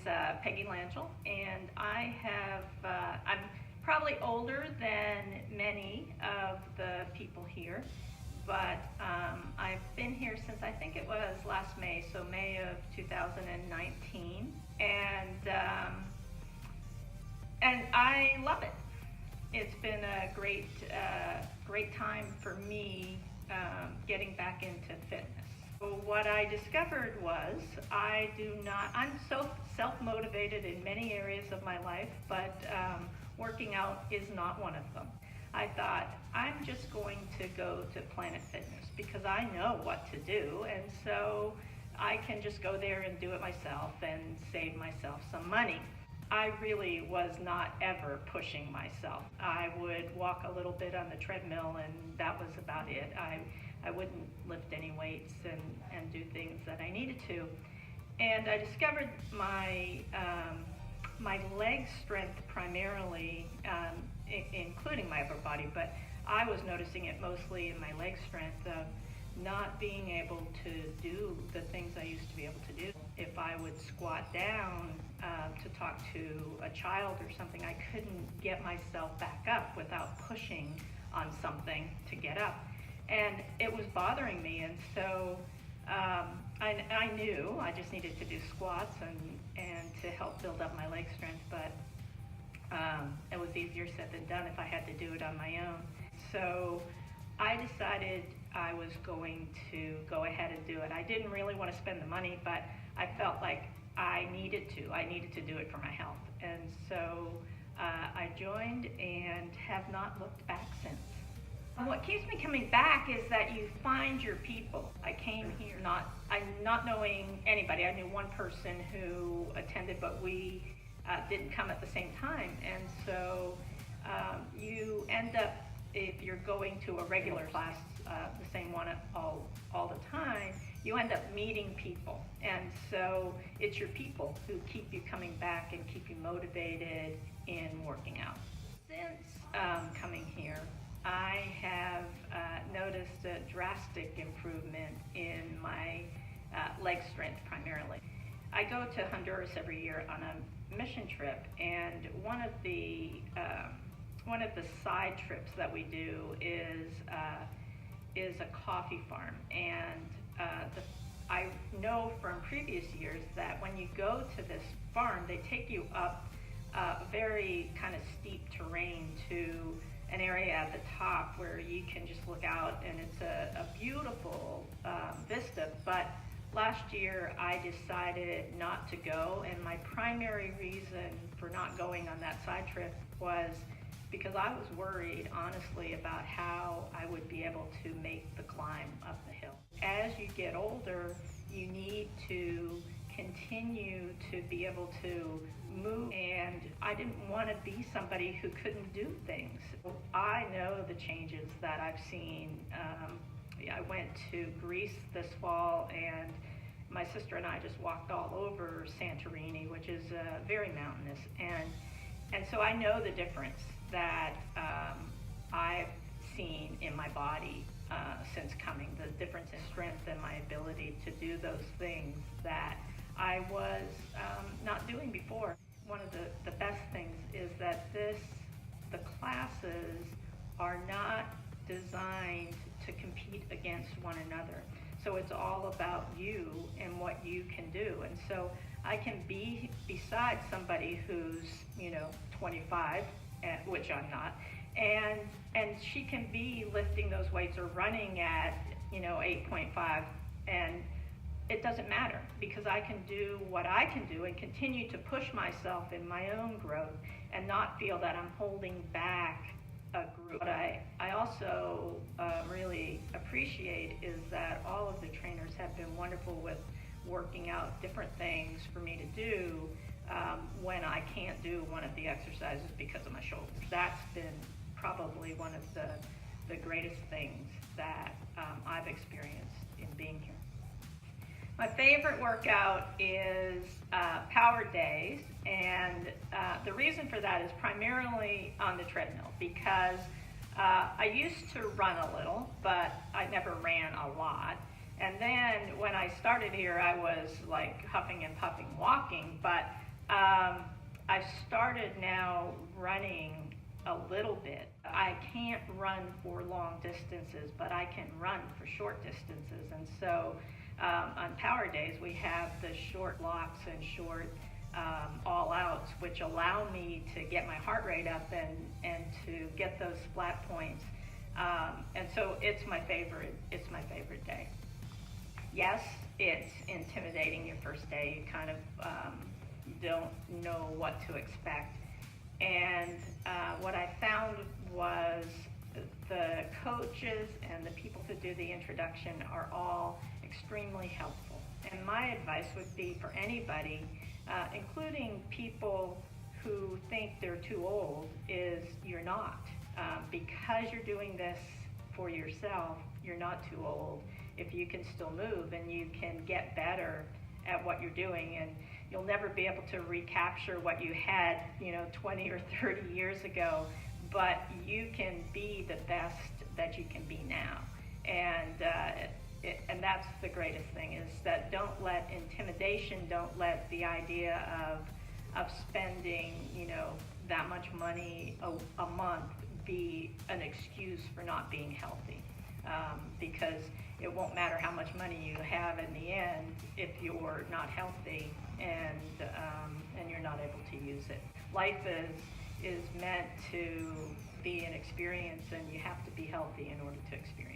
Peggy, and I'm probably older than many of the people here, but I've been here since I think it was last May, so May of 2019, and I love it. It's been a great time for me getting back into fitness. What I discovered was I'm so self-motivated in many areas of my life, but working out is not one of them. I thought, I'm just going to go to Planet Fitness because I know what to do, and so I can just go there and do it myself and save myself some money. I really was not ever pushing myself. I would walk a little bit on the treadmill, and that was about it. I wouldn't lift any weights and do things that I needed to. And I discovered my leg strength primarily, including my upper body, but I was noticing it mostly in my leg strength of not being able to do the things I used to be able to do. If I would squat down to talk to a child or something, I couldn't get myself back up without pushing on something to get up. And it was bothering me, and so I knew I just needed to do squats and to help build up my leg strength, but it was easier said than done if I had to do it on my own. So I decided I was going to go ahead and do it. I didn't really want to spend the money, but I felt like I needed to. I needed to do it for my health. And so I joined and have not looked back since. What keeps me coming back is that you find your people. I came here not knowing anybody. I knew one person who attended, but we didn't come at the same time. And so you end up, if you're going to a regular class, the same one all the time, you end up meeting people. And so it's your people who keep you coming back and keep you motivated in working out. Since coming here, I have noticed a drastic improvement in my leg strength primarily. I go to Honduras every year on a mission trip, and one of the side trips that we do is a coffee farm. And I know from previous years that when you go to this farm, they take you up very kind of steep terrain to an area at the top where you can just look out, and it's a beautiful vista. But last year I decided not to go, and my primary reason for not going on that side trip was because I was worried, honestly, about how I would be able to make the climb up the hill. As you get older, you need to continue to be able to move, and I didn't want to be somebody who couldn't do things. I know the changes that I've seen. I went to Greece this fall, and my sister and I just walked all over Santorini, which is very mountainous, and so I know the difference that I've seen in my body since coming, the difference in strength and my ability to do those things that I was not doing before. One of the best things is that the classes are not designed to compete against one another. So it's all about you and what you can do. And so I can be beside somebody who's 25, which I'm not, and she can be lifting those weights or running at 8.5, and it doesn't matter because I can do what I can do and continue to push myself in my own growth and not feel that I'm holding back a group. What I also really appreciate is that all of the trainers have been wonderful with working out different things for me to do when I can't do one of the exercises because of my shoulders. That's been probably one of the greatest things that I've experienced in being here. My favorite workout is power days, and the reason for that is primarily on the treadmill because I used to run a little, but I never ran a lot. And then when I started here, I was like huffing and puffing walking, but I've started now running a little bit. I can't run for long distances, but I can run for short distances. And so on power days, we have the short locks and short all outs, which allow me to get my heart rate up and to get those flat points. And so it's my favorite day. Yes, it's intimidating your first day. You kind of don't know what to expect. And what I found was the coaches and the people who do the introduction are all extremely helpful. And my advice would be for anybody, including people who think they're too old, is you're not. Because you're doing this for yourself, you're not too old. If you can still move and you can get better at what you're doing, and you'll never be able to recapture what you had 20 or 30 years ago, but you can be the best that you can be now. And that's the greatest thing, is that don't let intimidation, don't let the idea of spending that much money a month be an excuse for not being healthy, because it won't matter how much money you have in the end if you're not healthy and you're not able to use it. Life is meant to be an experience, and you have to be healthy in order to experience